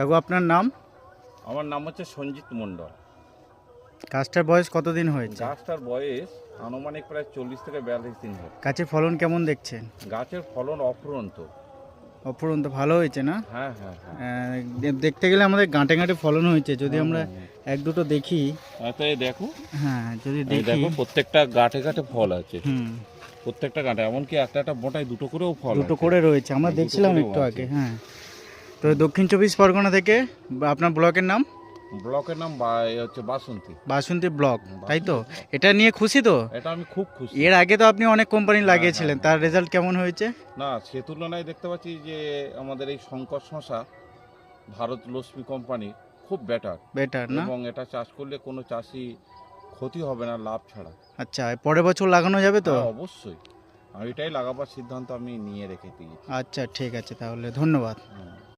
কাকু আপনার নাম? আমার নাম হচ্ছে সঞ্জিত মণ্ডল। গাছটার বয়স কতদিন হয়েছে? গাছটার বয়স আনুমানিক প্রায় 40 থেকে 42 দিন হবে। গাছের ফলন কেমন দেখছেন? গাছের ফলন অফুরন্ত। অপরন্ত ভালো হয়েছে না? হ্যাঁ হ্যাঁ হ্যাঁ। দেখতে গেলে আমাদের গাঁটে গাঁটে ফলন হয়েছে, যদি হুম, আমরা হুম, হুম। এক দুটো দেখি। তো এই দেখো, হ্যাঁ যদি এই দেখি। দেখো প্রত্যেকটা গাঁটে গাঁটে ফল আছে। হুম, প্রত্যেকটা গাঁটে, এমনকি একটা একটা মোটায় দুটো করেও ফল দুটো আছে। করে রয়েছে, আমরা দুটো দেখছিলাম করেও একটু আছে। আগে। হ্যাঁ, তো দক্ষিণ চব্বিশ পরগনা থেকে আপনার ব্লকের নাম? ব্লকের নাম হচ্ছে বাসন্তী। বাসন্তী ব্লক, তাই তো? বাসন্তী ব্লক। এটা নিয়ে খুশি তো? এটা আমি খুব খুশি। এর আগে তো আপনি অনেক কোম্পানি হ্যাঁ, লাগিয়েছিলেন, হ্যাঁ, তার হ্যাঁ। রেজাল্ট কেমন হয়েছে? না, সে তুলনায় দেখতে পাচ্ছি যে আমাদের এই শঙ্কর শশা ভারত লক্ষ্মী কোম্পানির খুব বেটার। বেটার না? এবং এটা চাষ করলে কোনো চাষি ক্ষতি হবে না, লাভ ছাড়া। আচ্ছা, পরের বছর লাগানো যাবে তো? হ্যাঁ, অবশ্যই। আমি এটাই লাগাবার সিদ্ধান্ত আমি নিয়ে রেখে দিয়েছি। আচ্ছা ঠিক আছে, তাহলে ধন্যবাদ। হুম।